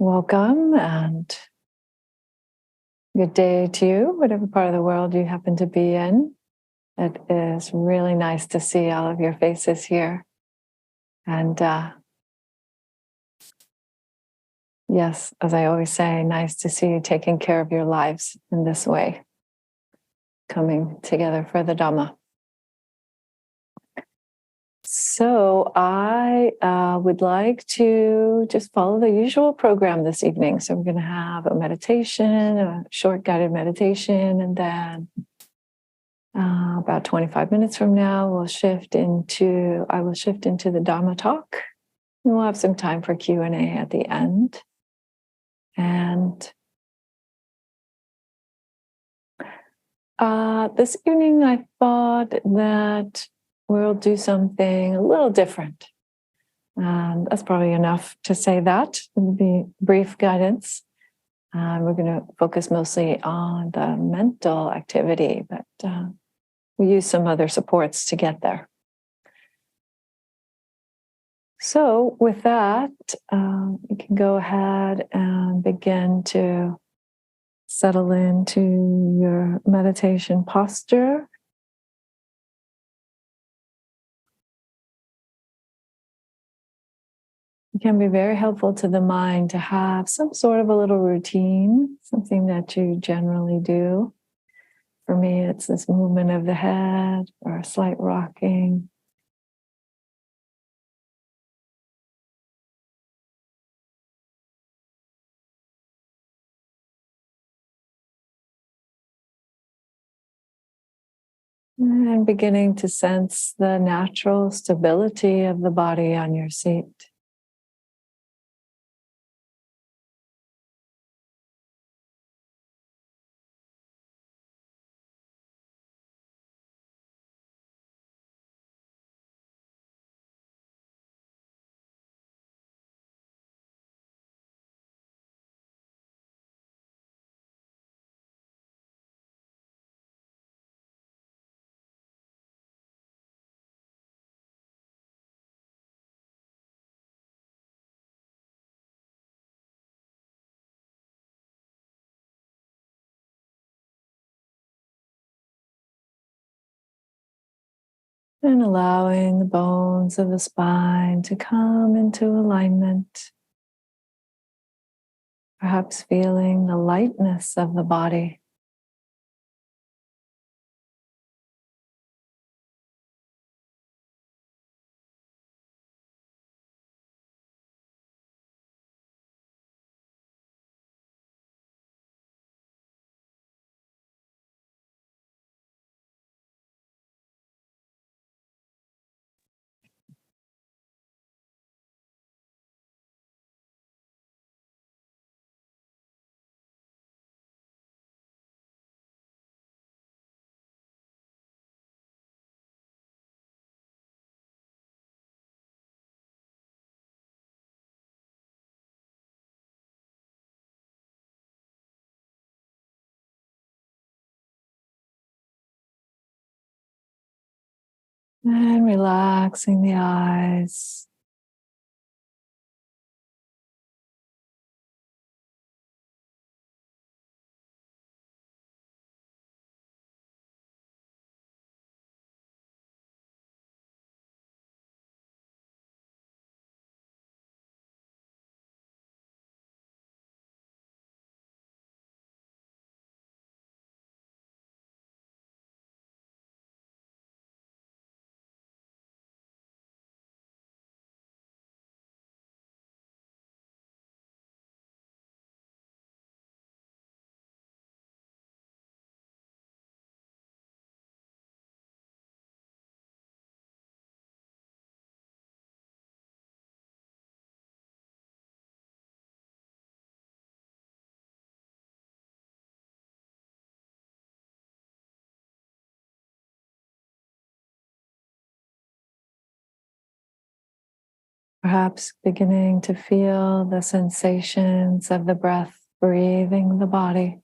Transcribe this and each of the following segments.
Welcome and good day to you, whatever part of the world you happen to be in. It is really nice to see all of your faces here. And yes, as I always say, nice to see you taking care of your lives in this way, coming together for the Dhamma. So I would like to just follow the usual program this evening. So we're going to have a meditation, a short guided meditation, and then about 25 minutes from now, I will shift into the Dhamma talk. And we'll have some time for Q&A at the end. And this evening, I thought that we'll do something a little different. That's probably enough to say that. It'll be brief guidance. We're going to focus mostly on the mental activity, but we use some other supports to get there. So with that, you can go ahead and begin to settle into your meditation posture. It can be very helpful to the mind to have some sort of a little routine, something that you generally do. For me, it's this movement of the head or a slight rocking. And beginning to sense the natural stability of the body on your seat. And allowing the bones of the spine to come into alignment. Perhaps feeling the lightness of the body. And relaxing the eyes. Perhaps beginning to feel the sensations of the breath breathing the body.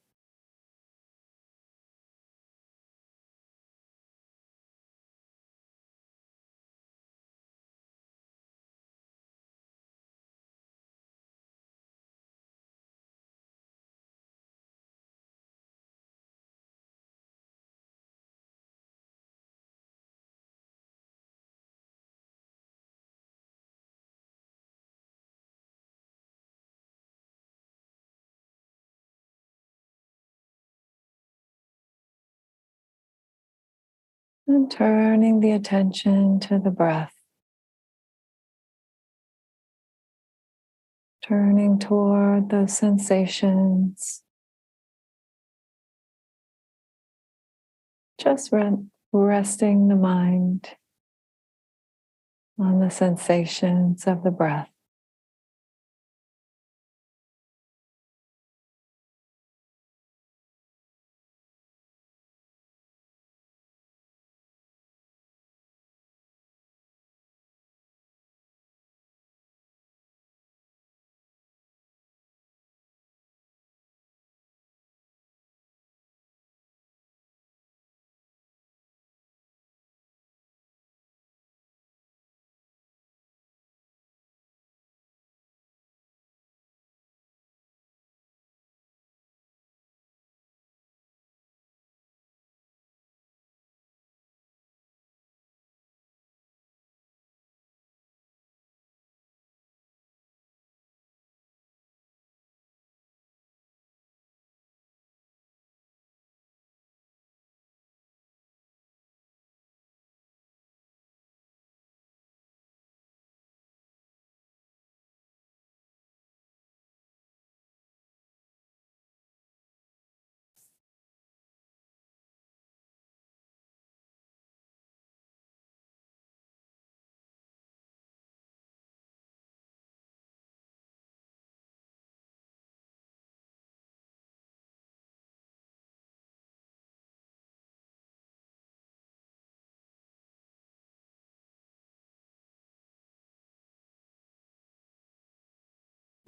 And turning the attention to the breath. Turning toward those sensations. Just resting the mind on the sensations of the breath.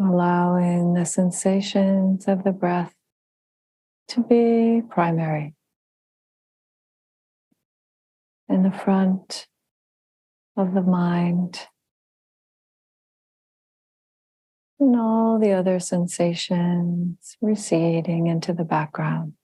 Allowing the sensations of the breath to be primary. In the front of the mind. And all the other sensations receding into the background.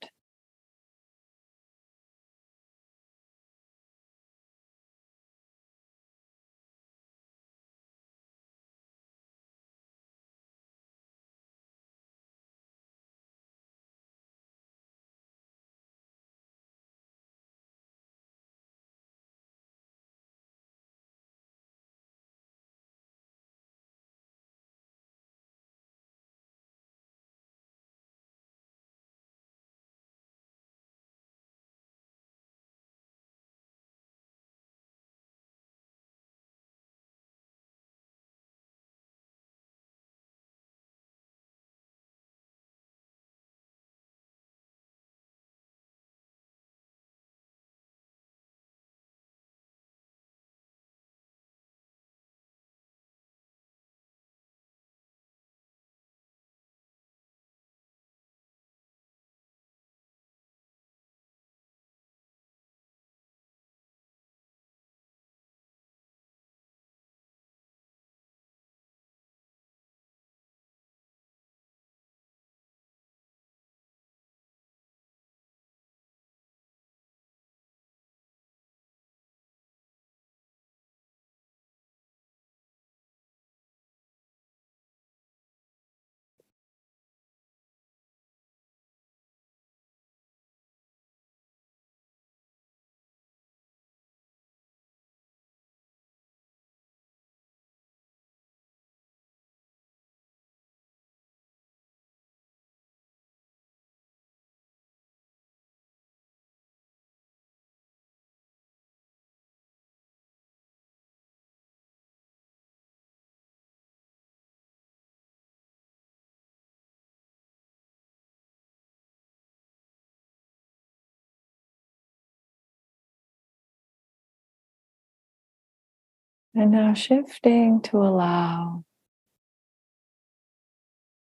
And now shifting to allow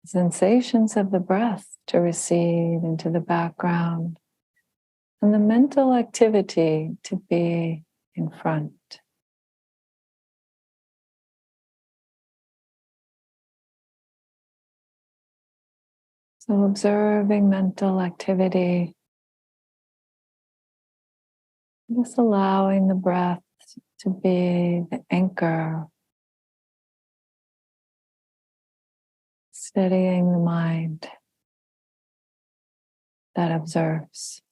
sensations of the breath to recede into the background and the mental activity to be in front. So observing mental activity, just allowing the breath to be the anchor, steadying the mind that observes.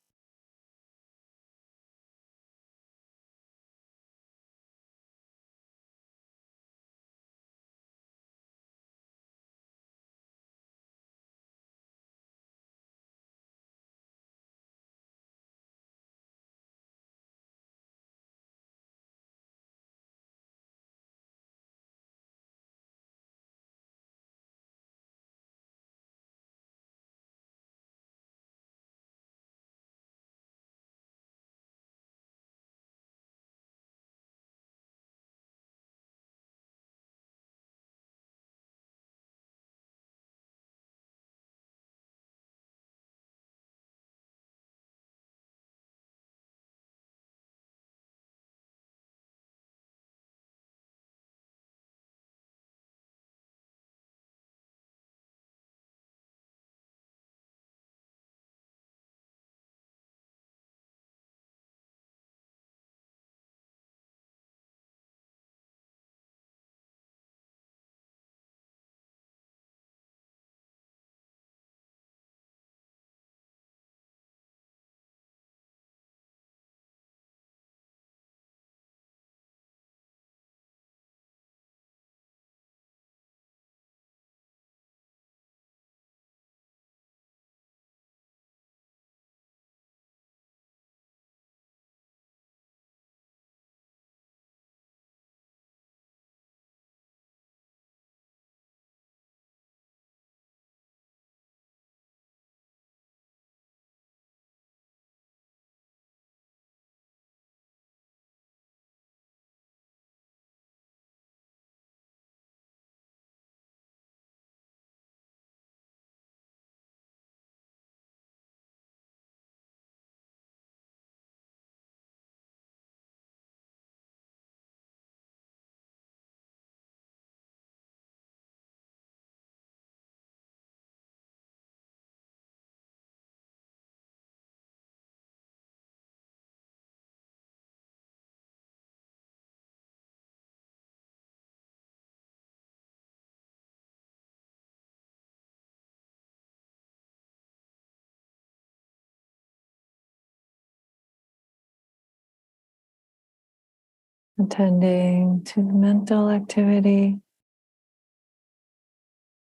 attending to the mental activity,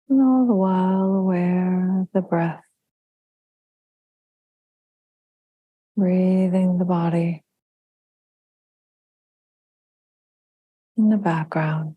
and all the while aware of the breath, breathing the body in the background.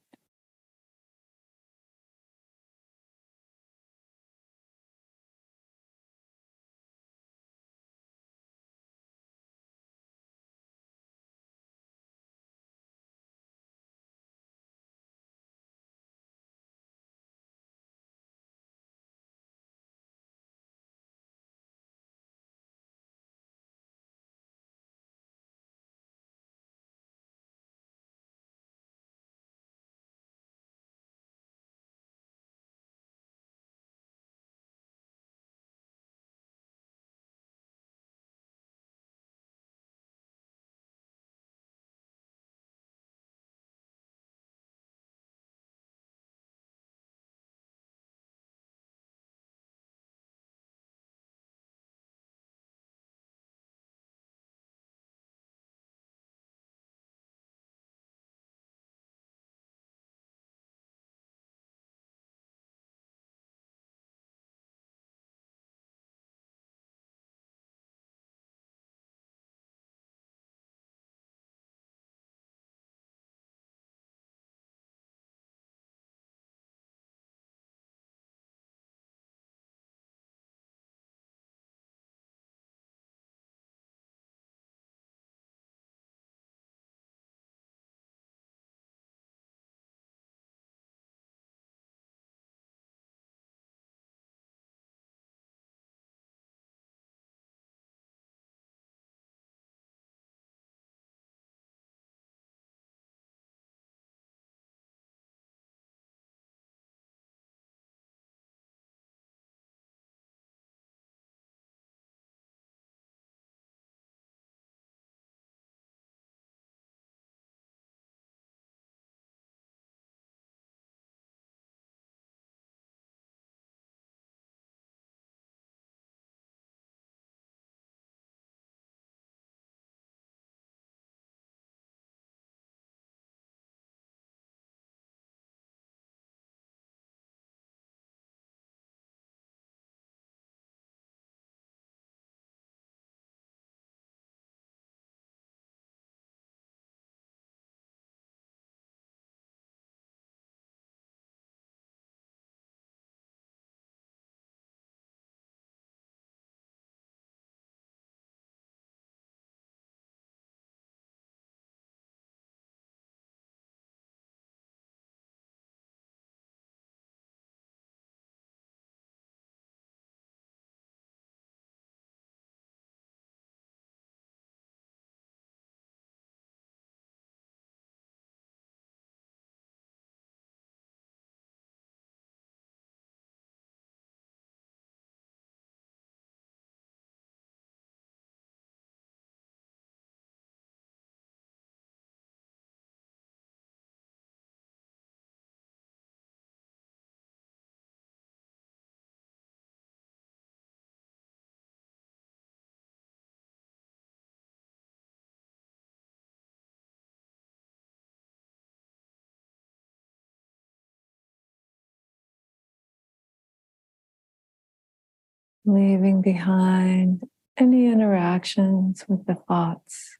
Leaving behind any interactions with the thoughts,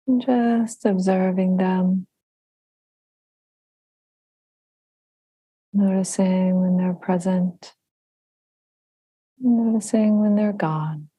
and just observing them, noticing when they're present, noticing when they're gone.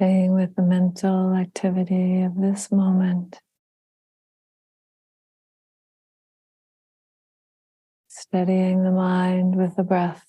Staying with the mental activity of this moment. Steadying the mind with the breath.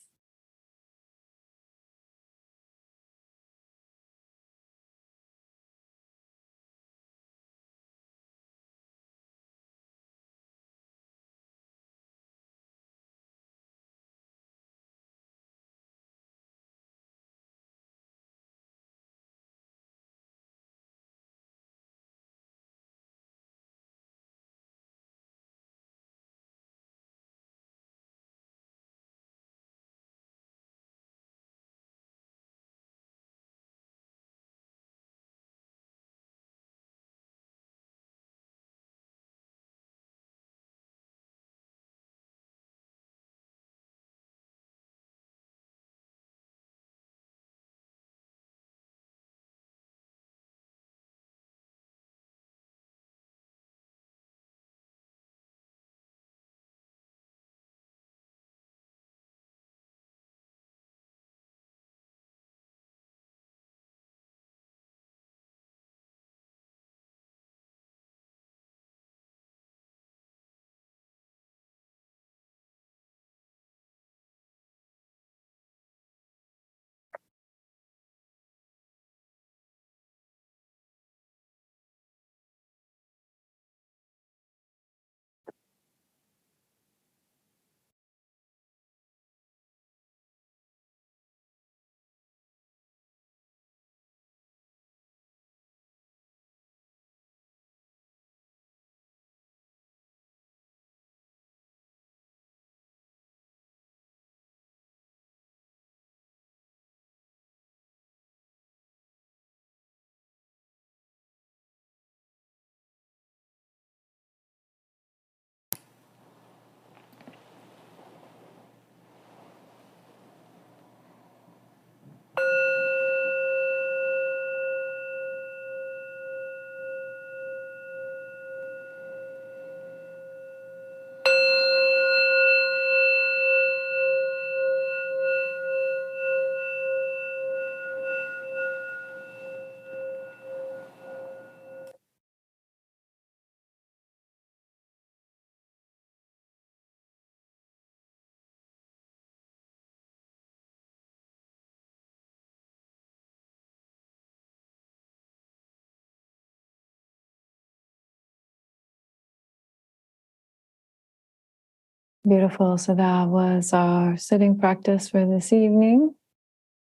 Beautiful. So that was our sitting practice for this evening,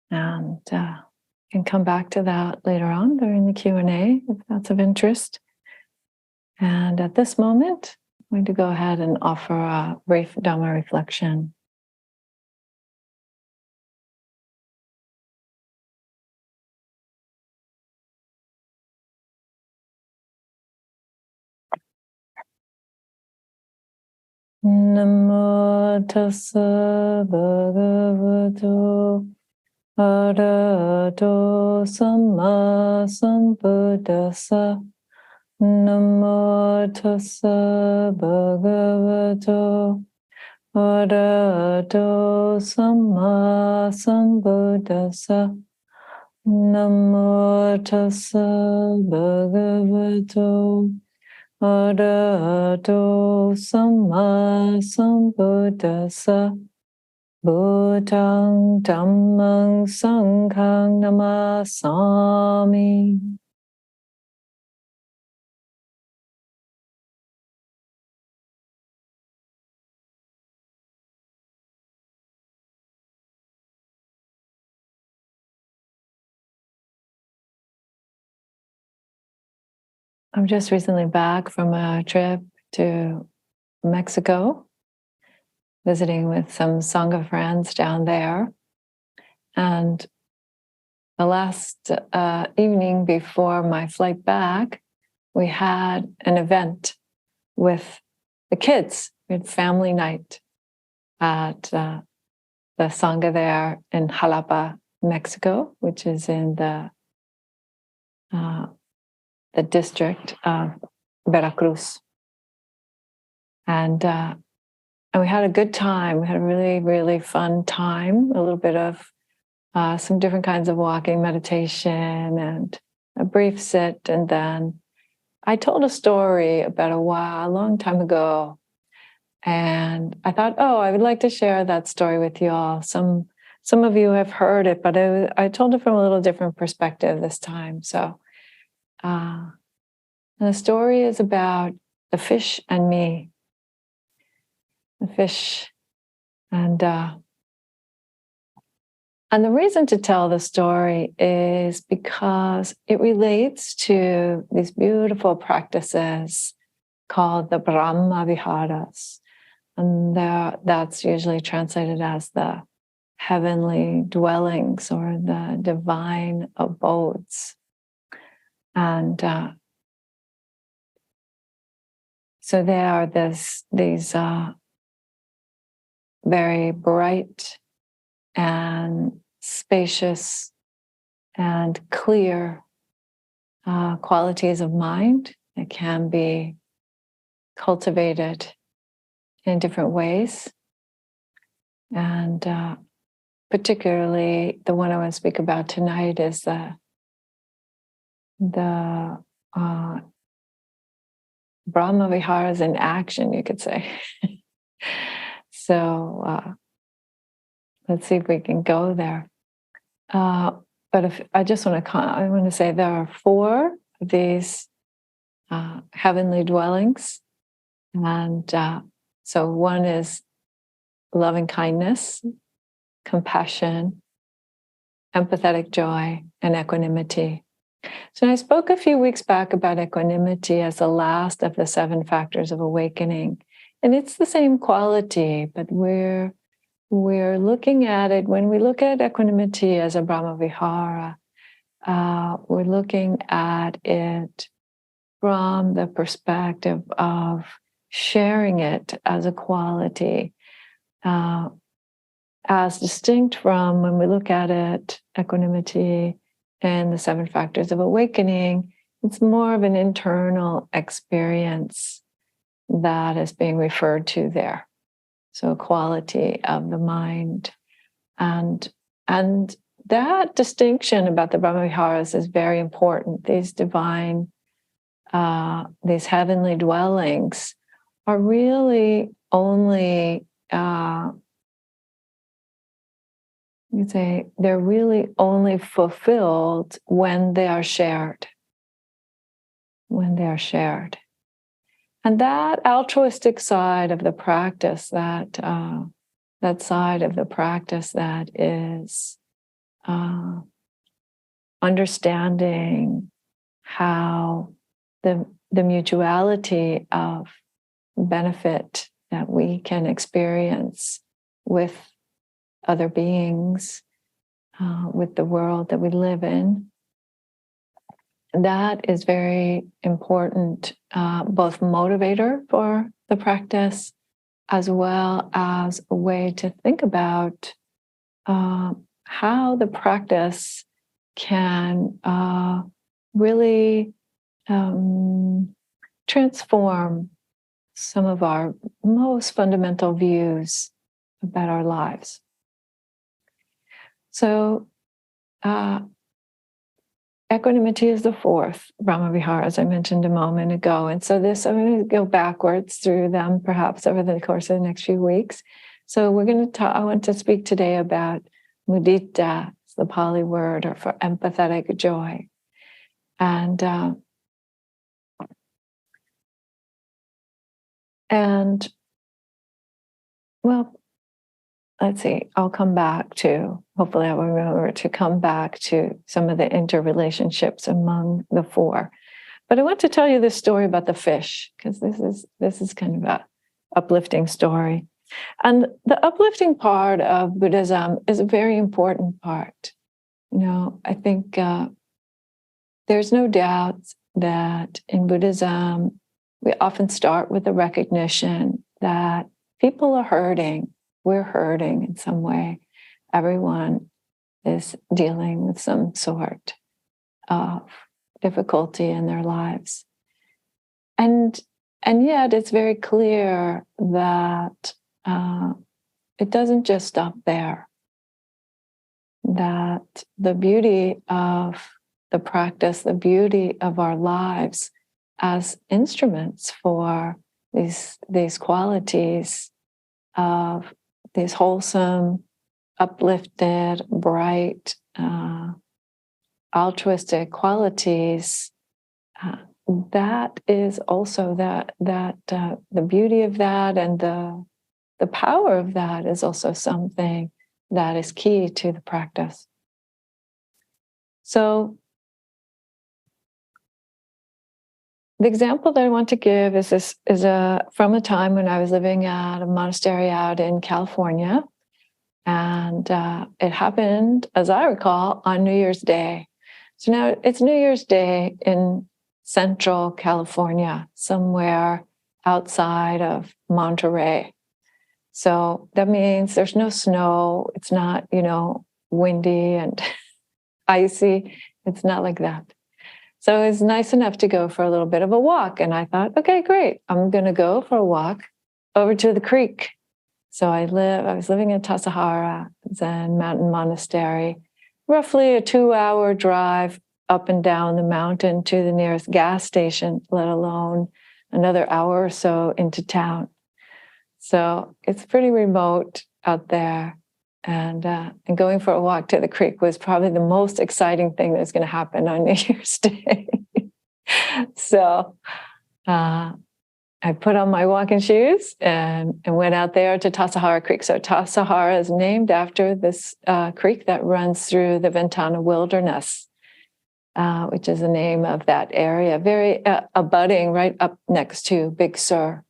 and can come back to that later on during the Q&A if that's of interest. And at this moment, I'm going to go ahead and offer a brief Dhamma reflection. Namo tassa bhagavato arahato samma sambuddhassa. Namo tassa bhagavato arahato samma sambuddhassa. Namo tassa bhagavato arahato samma sambuddhassa. Bhutang dhammang sanghang namasami. I'm just recently back from a trip to Mexico, visiting with some Sangha friends down there. And the last evening before my flight back, we had an event with the kids. We had family night at the Sangha there in Jalapa, Mexico, which is in the district of Veracruz. And we had a good time. We had a really, really fun time, a little bit of some different kinds of walking meditation and a brief sit. And then I told a story about a long time ago. And I thought, I would like to share that story with you all. Some of you have heard it, but I told it from a little different perspective this time. So the story is about the fish and me. The fish and the reason to tell the story is because it relates to these beautiful practices called the Brahma viharas. And that's usually translated as the heavenly dwellings or the divine abodes. And so they are these very bright and spacious and clear qualities of mind that can be cultivated in different ways. And particularly the one I want to speak about tonight is the Brahma viharas in action, you could say. So let's see if we can go there. But if I just want to say there are 4 of these heavenly dwellings, and so one is loving kindness, compassion, empathetic joy, and equanimity. So I spoke a few weeks back about equanimity as the last of the 7 factors of awakening, and it's the same quality, but we're looking at it, when we look at equanimity as a Brahma Vihara, we're looking at it from the perspective of sharing it as a quality, as distinct from when we look at it, equanimity and the 7 factors of awakening, it's more of an internal experience that is being referred to there. So a quality of the mind. And that distinction about the Brahma Viharas is very important. These divine, these heavenly dwellings are really only, you'd say, they're really only fulfilled when they are shared. When they are shared. And that altruistic side of the practice, that side of the practice that is understanding how the mutuality of benefit that we can experience with other beings, with the world that we live in, that is very important, both motivator for the practice, as well as a way to think about how the practice can really transform some of our most fundamental views about our lives. So, equanimity is the 4th Brahma Vihara, as I mentioned a moment ago. And so I'm going to go backwards through them, perhaps over the course of the next few weeks. So I want to speak today about mudita, it's the Pali word for empathetic joy. And well, let's see, hopefully I will remember to come back to some of the interrelationships among the 4. But I want to tell you this story about the fish, because this is kind of an uplifting story. And the uplifting part of Buddhism is a very important part. I think there's no doubt that in Buddhism, we often start with the recognition that people are hurting. We're hurting in some way. Everyone is dealing with some sort of difficulty in their lives. And yet it's very clear that it doesn't just stop there. the beauty of the practice, the beauty of our lives as instruments for these qualities of these wholesome, uplifted, bright, altruistic qualities. That is also the beauty of that, and the power of that is also something that is key to the practice. So the example that I want to give is from a time when I was living at a monastery out in California. And it happened, as I recall, on New Year's Day. So now it's New Year's Day in Central California, somewhere outside of Monterey. So that means there's no snow. It's not, windy and icy. It's not like that. So it's nice enough to go for a little bit of a walk. And I thought, okay, great. I'm going to go for a walk over to the creek. So I was living in Tassajara Zen Mountain Monastery, roughly a 2-hour drive up and down the mountain to the nearest gas station, let alone another hour or so into town. So it's pretty remote out there. And going for a walk to the creek was probably the most exciting thing that's going to happen on New Year's Day. So I put on my walking shoes and went out there to Tassajara Creek. So Tassajara is named after this creek that runs through the Ventana Wilderness, which is the name of that area, very abutting right up next to Big Sur.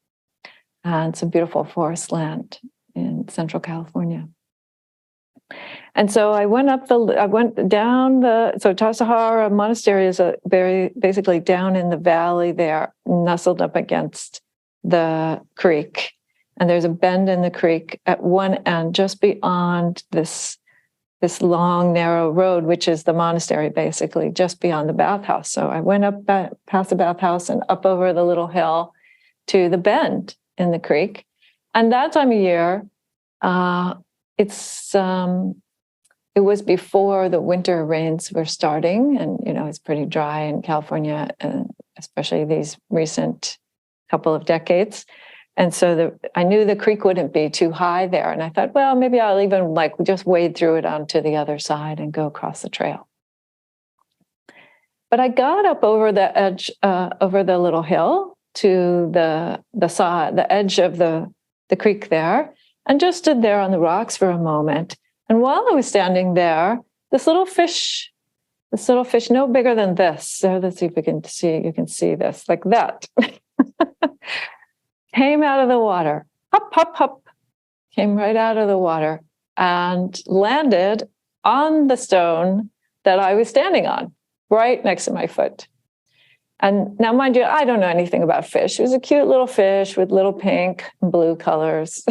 And it's a beautiful forest land in Central California. And so I went down so Tassajara Monastery is basically down in the valley there, nestled up against the creek. And there's a bend in the creek at one end, just beyond this long, narrow road, which is the monastery, basically, just beyond the bathhouse. So I went up past the bathhouse and up over the little hill to the bend in the creek. And that time of year, it was before the winter rains were starting, and it's pretty dry in California, especially these recent couple of decades. And so I knew the creek wouldn't be too high there, and I thought, well, maybe I'll even just wade through it onto the other side and go across the trail. But I got up over the edge, over the little hill to the edge of the creek there, and just stood there on the rocks for a moment. And while I was standing there, this little fish no bigger than this. So let's see if you can see this, like that, came out of the water. Hop, hop, hop. Came right out of the water and landed on the stone that I was standing on, right next to my foot. And now, mind you, I don't know anything about fish. It was a cute little fish with little pink and blue colors.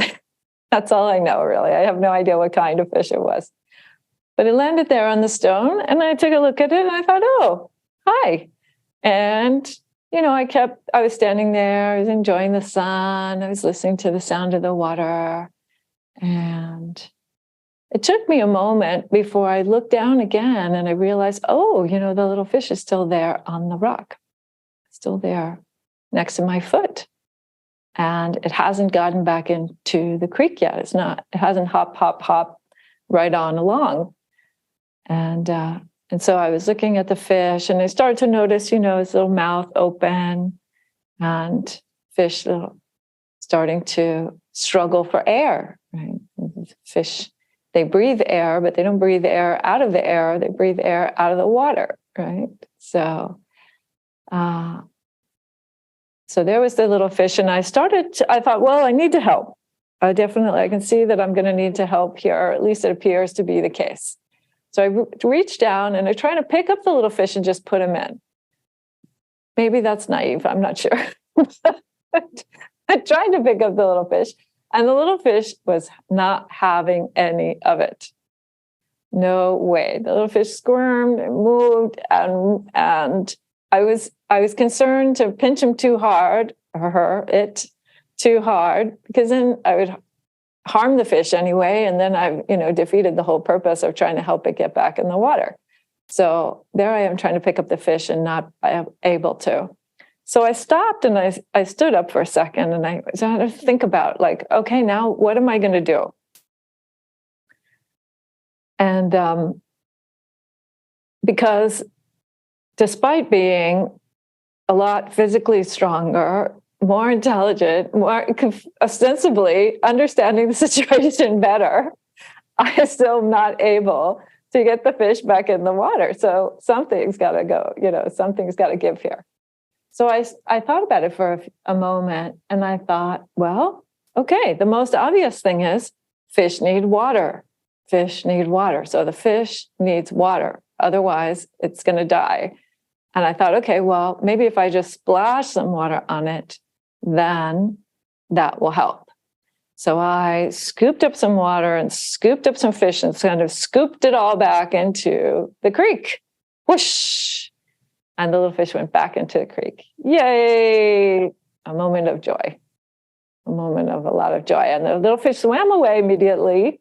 That's all I know, really. I have no idea what kind of fish it was. But it landed there on the stone, and I took a look at it, and I thought, oh, hi. And, I was standing there, I was enjoying the sun, I was listening to the sound of the water. And it took me a moment before I looked down again, and I realized, oh, the little fish is still there on the rock, still there next to my foot. And it hasn't gotten back into the creek yet. It hasn't hop right on along. And so I was looking at the fish, and I started to notice, his little mouth open, and fish starting to struggle for air, right? Fish, they breathe air, but they don't breathe air out of the air. They breathe air out of the water, right? So there was the little fish, and I thought, well, I need to help. I can see that I'm going to need to help here, or at least it appears to be the case. So I reached down and I tried to pick up the little fish and just put him in. Maybe that's naive, I'm not sure. I tried to pick up the little fish, and the little fish was not having any of it. No way. The little fish squirmed and moved, and I was concerned to pinch him too hard, too hard, because then I would harm the fish anyway, and then I've, defeated the whole purpose of trying to help it get back in the water. So there I am trying to pick up the fish and not able to. So I stopped and I stood up for a second and I started to think about, like, okay, now what am I going to do? And because despite being a lot physically stronger, more intelligent, more ostensibly understanding the situation better, I am still not able to get the fish back in the water. So something's got to go, something's got to give here. So I thought about it for a moment, and I thought, well, okay, the most obvious thing is fish need water. Fish need water. So the fish needs water. Otherwise, it's going to die. And I thought, okay, well, maybe if I just splash some water on it, then that will help. So I scooped up some water and scooped up some fish and kind of scooped it all back into the creek. Whoosh! And the little fish went back into the creek. Yay! A moment of joy. A moment of a lot of joy. And the little fish swam away immediately.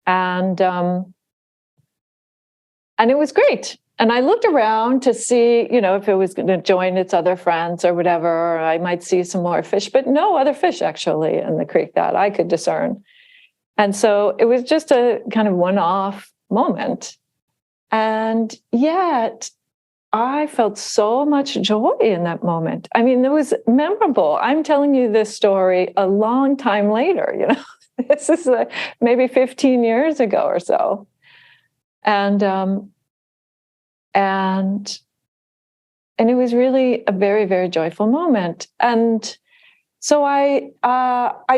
And it was great. And I looked around to see, if it was going to join its other friends or whatever, or I might see some more fish, but no other fish actually in the creek that I could discern. And so it was just a kind of one-off moment. And yet I felt so much joy in that moment. I mean, it was memorable. I'm telling you this story a long time later, This is maybe 15 years ago or so. And it was really a very, very joyful moment. And so I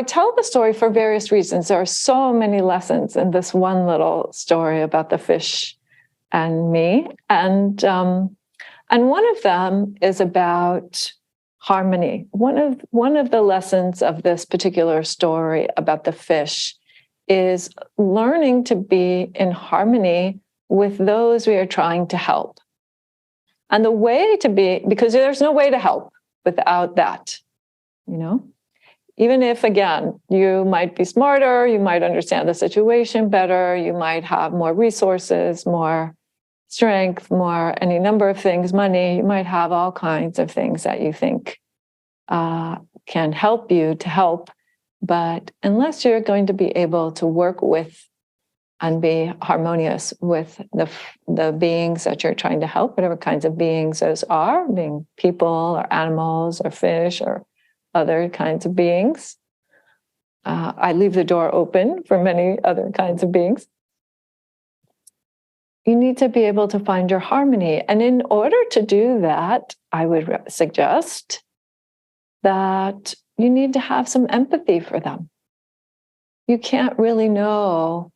tell the story for various reasons. There are so many lessons in this one little story about the fish and me. And one of them is about harmony. One of the lessons of this particular story about the fish is learning to be in harmony with those we are trying to help. And the way to be, because there's no way to help without that, Even if, again, you might be smarter, you might understand the situation better, you might have more resources, more strength, more any number of things, money, you might have all kinds of things that you think can help you to help. But unless you're going to be able to work with and be harmonious with the beings that you're trying to help, whatever kinds of beings those are, being people or animals or fish or other kinds of beings. I leave the door open for many other kinds of beings. You need to be able to find your harmony. And in order to do that, I would suggest that you need to have some empathy for them. You can't really know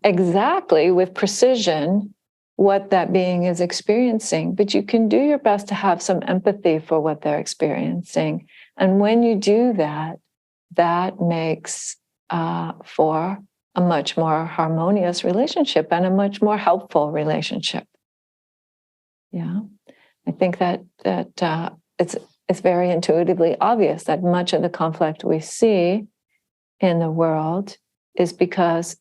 exactly with precision what that being is experiencing, but you can do your best to have some empathy for what they're experiencing. And when you do that, that makes for a much more harmonious relationship and a much more helpful relationship. Yeah, I think that it's very intuitively obvious that much of the conflict we see in the world is because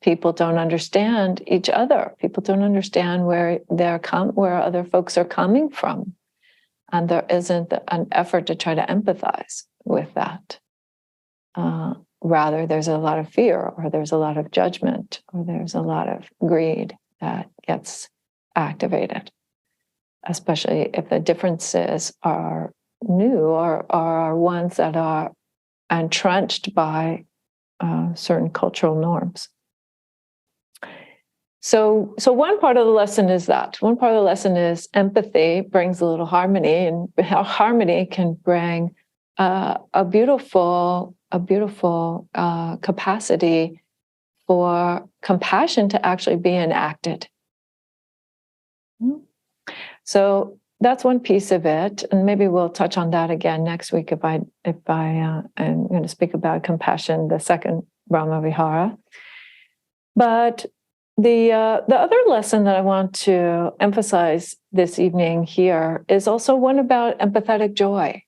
people don't understand each other. People don't understand where other folks are coming from, and there isn't an effort to try to empathize with that. Rather, there's a lot of fear, or there's a lot of judgment, or there's a lot of greed that gets activated, especially if the differences are new or are ones that are entrenched by certain cultural norms. So one part of the lesson is that. One part of the lesson is empathy brings a little harmony, and how harmony can bring a beautiful capacity for compassion to actually be enacted. So that's one piece of it, and maybe we'll touch on that again next week if I'm going to speak about compassion, the second Brahma Vihara. But the other lesson that I want to emphasize this evening here is also one about empathetic joy.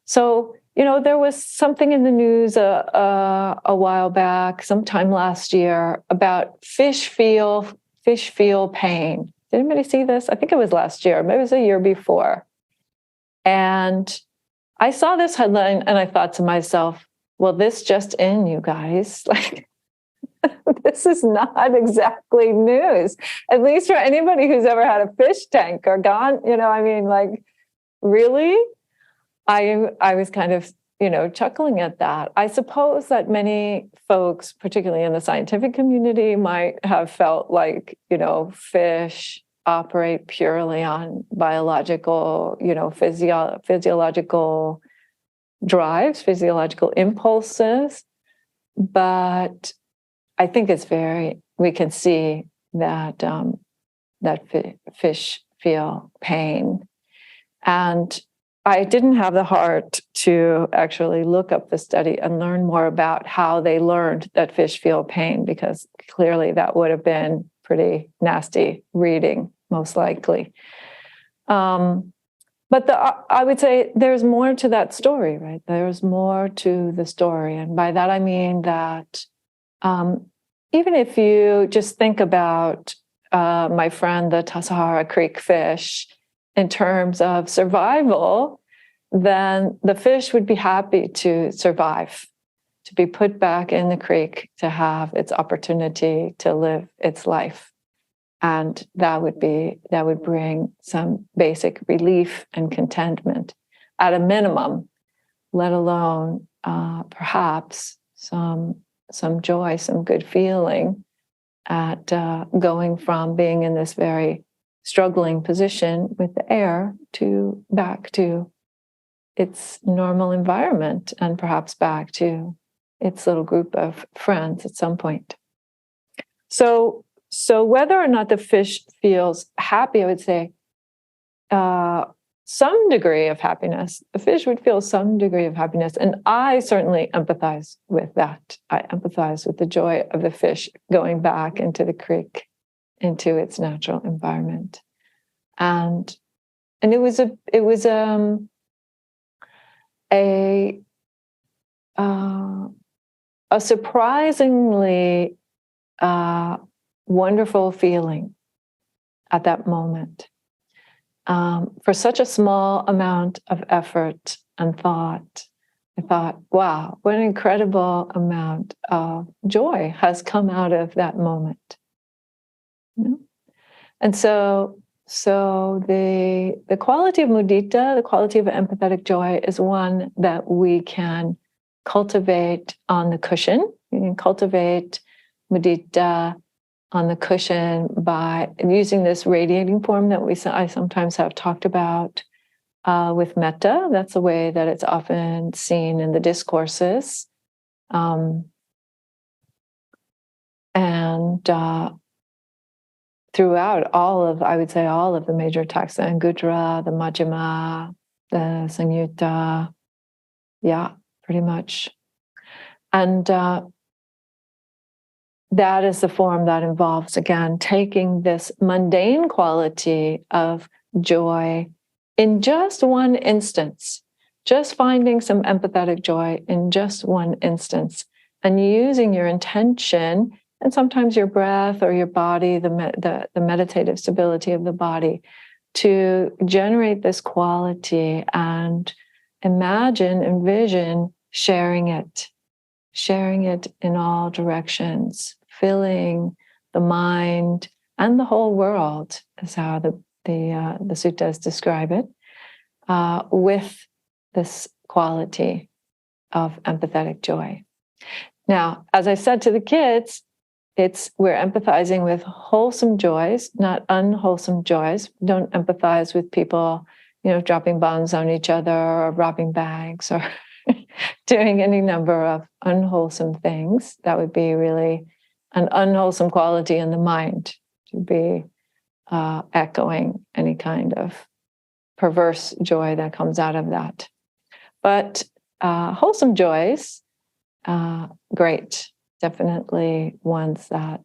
So, there was something in the news a while back, sometime last year, about fish feel pain. Did anybody see this? I think it was last year, maybe it was a year before. And I saw this headline and I thought to myself, well, this just in, you guys, like, this is not exactly news, at least for anybody who's ever had a fish tank or gone, like, really? I was kind of, chuckling at that. I suppose that many folks, particularly in the scientific community, might have felt like, fish operate purely on biological, physiological drives, physiological impulses. But I think we can see that fish feel pain. And I didn't have the heart to actually look up the study and learn more about how they learned that fish feel pain, because clearly that would have been pretty nasty reading, most likely. But I would say there's more to that story, right? There's more to the story. And by that, I mean that even if you just think about my friend, the Tasahara Creek fish, in terms of survival, then the fish would be happy to survive, to be put back in the creek, to have its opportunity to live its life. And that would bring some basic relief and contentment at a minimum, let alone perhaps some joy, some good feeling at going from being in this very struggling position with the air to back to its normal environment, and perhaps back to its little group of friends at some point. So whether or not the fish feels happy, I would say some degree of happiness. The fish would feel some degree of happiness. And I certainly empathize with that. I empathize with the joy of the fish going back into the creek, into its natural environment. And it was a surprisingly wonderful feeling at that moment. For such a small amount of effort and thought, I thought, wow, what an incredible amount of joy has come out of that moment. And so the quality of mudita, the quality of empathetic joy, is one that we can cultivate on the cushion. You can cultivate mudita on the cushion by using this radiating form that I sometimes have talked about with metta. That's the way that it's often seen in the discourses. Throughout all of the major texts, the Anguttara, the Majjhima, the Samyutta, pretty much. And that is the form that involves, again, taking this mundane quality of joy in just one instance, just finding some empathetic joy in just one instance, and using your intention and sometimes your breath or your body, the meditative stability of the body, to generate this quality and envision sharing it in all directions, filling the mind and the whole world, is how the suttas describe it, with this quality of empathetic joy. Now, as I said to the kids, we're empathizing with wholesome joys, not unwholesome joys. Don't empathize with people, dropping bombs on each other or robbing banks or doing any number of unwholesome things. That would be really an unwholesome quality in the mind, to be echoing any kind of perverse joy that comes out of that. But wholesome joys, great. Definitely ones that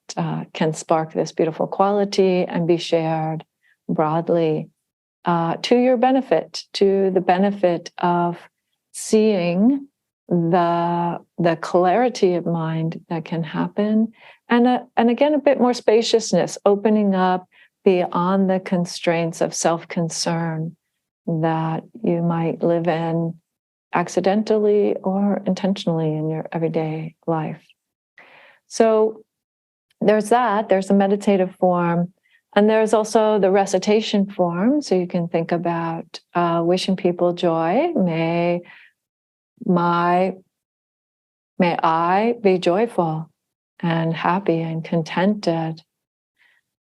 can spark this beautiful quality and be shared broadly to your benefit, to the benefit of seeing the clarity of mind that can happen, and again, a bit more spaciousness, opening up beyond the constraints of self-concern that you might live in accidentally or intentionally in your everyday life. So there's that, there's a meditative form, and there's also the recitation form. So you can think about wishing people joy. May I be joyful and happy and contented.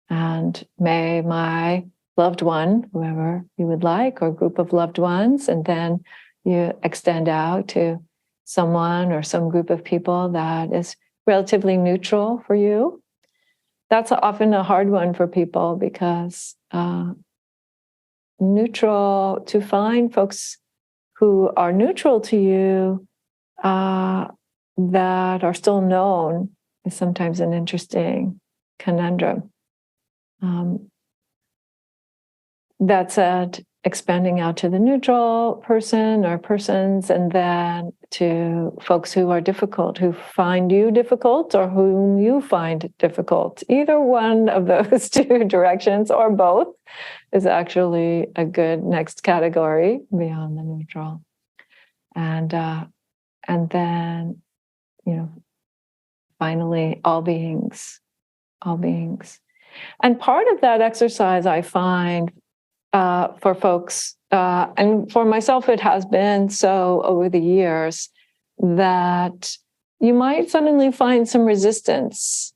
And may my loved one, whoever you would like, or group of loved ones, and then you extend out to someone or some group of people that is relatively neutral for you. That's often a hard one for people because neutral, to find folks who are neutral to you that are still known is sometimes an interesting conundrum. That said, expanding out to the neutral person or persons, and then to folks who are difficult, who find you difficult or whom you find difficult. Either one of those two directions or both is actually a good next category beyond the neutral. And then, finally, all beings. And part of that exercise I find for folks, and for myself, it has been so over the years, that you might suddenly find some resistance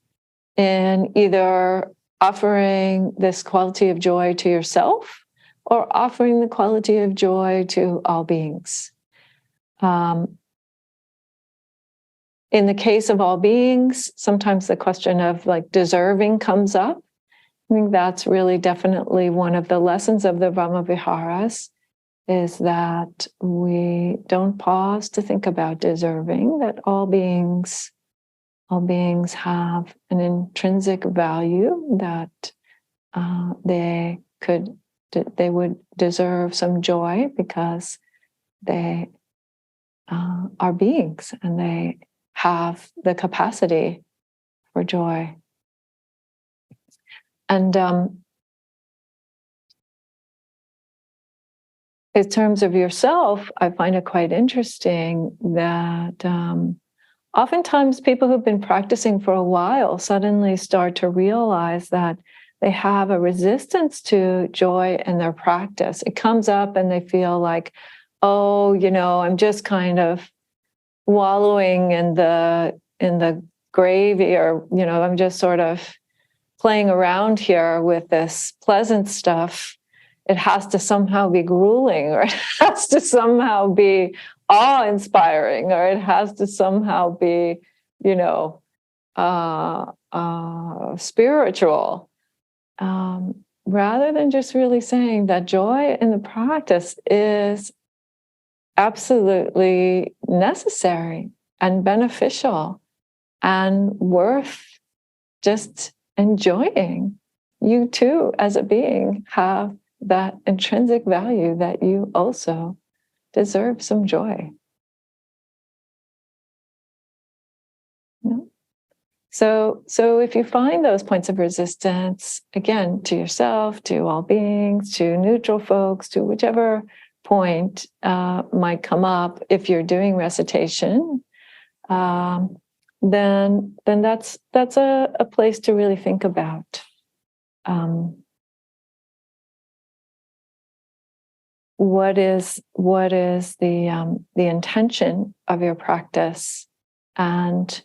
in either offering this quality of joy to yourself or offering the quality of joy to all beings. In the case of all beings, sometimes the question of deserving comes up. I think that's really definitely one of the lessons of the Brahma Viharas, is that we don't pause to think about deserving, that all beings have an intrinsic value, that they would deserve some joy because they are beings and they have the capacity for joy. And in terms of yourself, I find it quite interesting that oftentimes people who've been practicing for a while suddenly start to realize that they have a resistance to joy in their practice. It comes up and they feel like, oh, I'm just kind of wallowing in the gravy, or I'm just sort of playing around here with this pleasant stuff. It has to somehow be grueling, or it has to somehow be awe-inspiring, or it has to somehow be, spiritual. Rather than just really saying that joy in the practice is absolutely necessary and beneficial and worth just enjoying. You too, as a being, have that intrinsic value that you also deserve some joy. So if you find those points of resistance, again, to yourself, to all beings, to neutral folks, to whichever point might come up, if you're doing recitation, then that's a place to really think about. What is the intention of your practice, and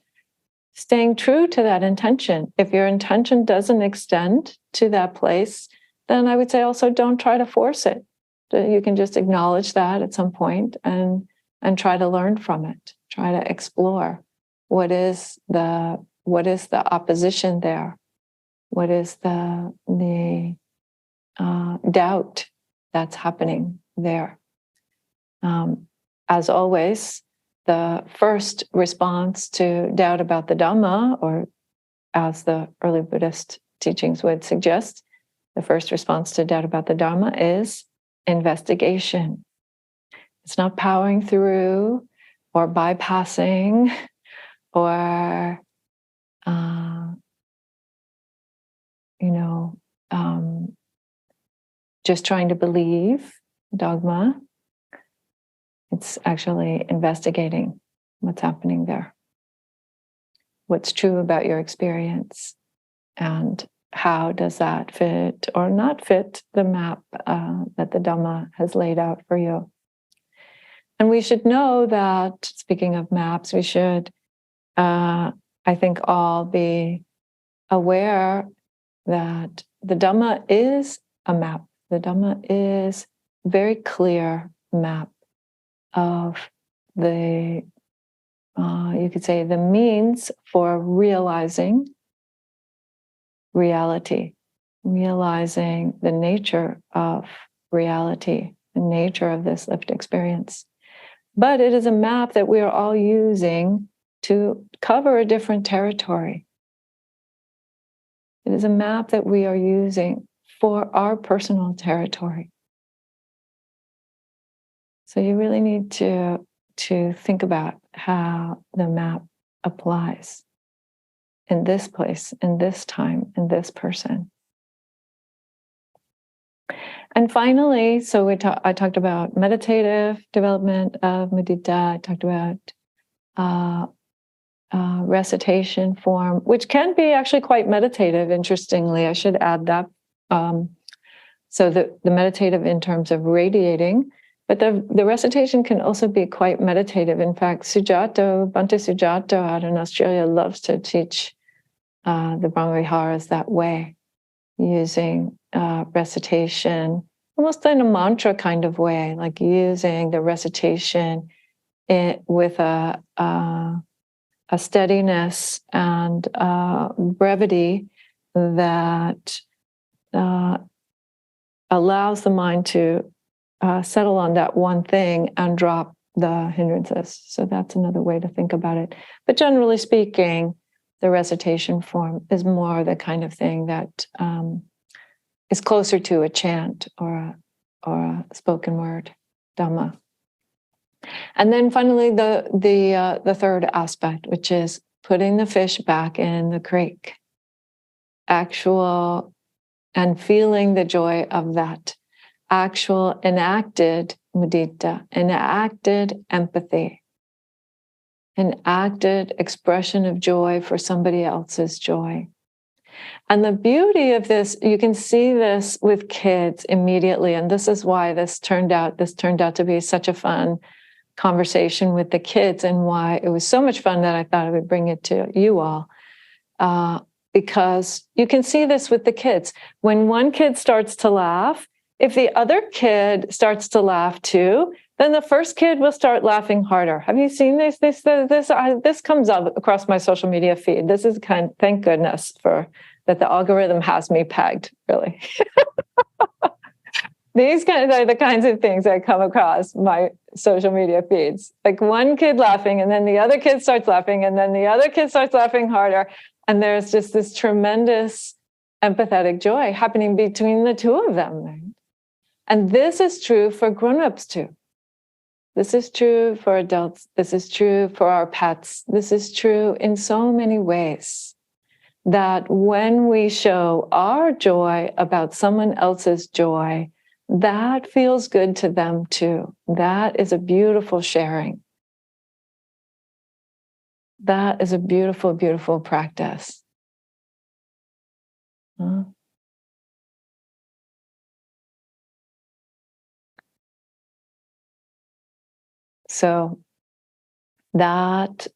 staying true to that intention. If your intention doesn't extend to that place, then I would say also don't try to force it. You can just acknowledge that at some point and try to learn from it. Try to explore what is the opposition there. What is the doubt that's happening there? As always, the first response to doubt about the Dhamma, or as the early Buddhist teachings would suggest, the first response to doubt about the Dhamma is investigation. It's not powering through or bypassing or, just trying to believe dogma. It's actually investigating what's happening there, what's true about your experience, and how does that fit or not fit the map that the Dhamma has laid out for you. And we should know that, speaking of maps, we should, I think, all be aware that the Dhamma is a map. The Dhamma is a very clear map of the, you could say, the means for realizing reality, realizing the nature of reality, the nature of this lived experience. But it is a map that we are all using to cover a different territory. It is a map that we are using for our personal territory. So you really need to think about how the map applies in this place, in this time, in this person. And finally, so I talked about meditative development of mudita. I talked about recitation form, which can be actually quite meditative, interestingly. I should add that. So the meditative in terms of radiating, but the recitation can also be quite meditative. In fact, Bhante Sujato out in Australia loves to teach the Brahma Viharas that way, using recitation, almost in a mantra kind of way, like using the recitation with a steadiness and brevity that allows the mind to settle on that one thing and drop the hindrances. So that's another way to think about it. But generally speaking, the recitation form is more the kind of thing that is closer to a chant or a spoken word Dhamma. And then finally, the third aspect, which is putting the fish back in the creek, actual and feeling the joy of that, actual enacted mudita, enacted empathy, enacted expression of joy for somebody else's joy. And the beauty of this, you can see this with kids immediately, and this is why this turned out to be such a fun conversation with the kids, and why it was so much fun that I thought I would bring it to you all. Because you can see this with the kids. When one kid starts to laugh, if the other kid starts to laugh too, then the first kid will start laughing harder. Have you seen this? This comes up across my social media feed. This is thank goodness for that the algorithm has me pegged, really. These are the kinds of things that come across my social media feeds. Like one kid laughing, and then the other kid starts laughing, and then the other kid starts laughing harder. And there's just this tremendous empathetic joy happening between the two of them. Right? And this is true for grown-ups too. This is true for adults. This is true for our pets. This is true in so many ways, that when we show our joy about someone else's joy, that feels good to them too. That is a beautiful sharing. That is a beautiful, beautiful practice. So that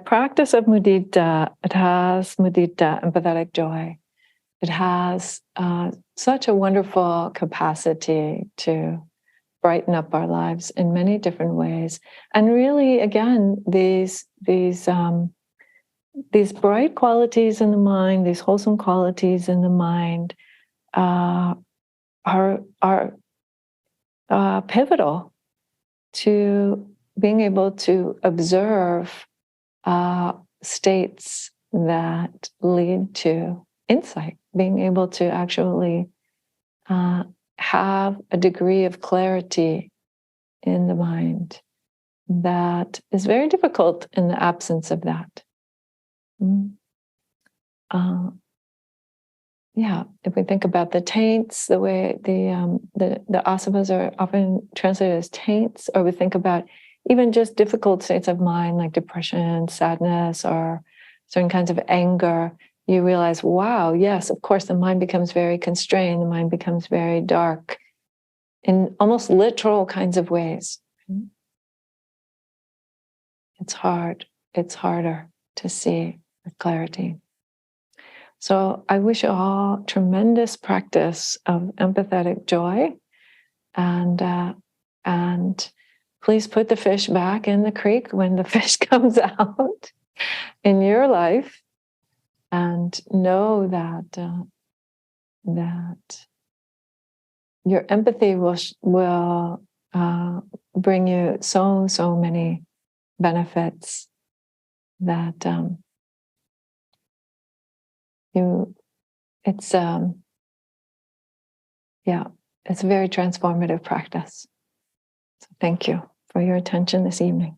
practice of mudita, it has mudita, empathetic joy. It has such a wonderful capacity to brighten up our lives in many different ways. And really, again, these bright qualities in the mind, these wholesome qualities in the mind, are pivotal to being able to observe states that lead to insight, being able to actually have a degree of clarity in the mind that is very difficult in the absence of that. Yeah, if we think about the taints, the way the asavas are often translated as taints, or we think about even just difficult states of mind like depression, sadness, or certain kinds of anger, you realize, wow, yes, of course, the mind becomes very constrained, the mind becomes very dark in almost literal kinds of ways. It's hard. It's harder to see with clarity. So I wish you all tremendous practice of empathetic joy, and please put the fish back in the creek when the fish comes out in your life, and know that that your empathy will bring you so many benefits that it's a very transformative practice. So thank you for your attention this evening.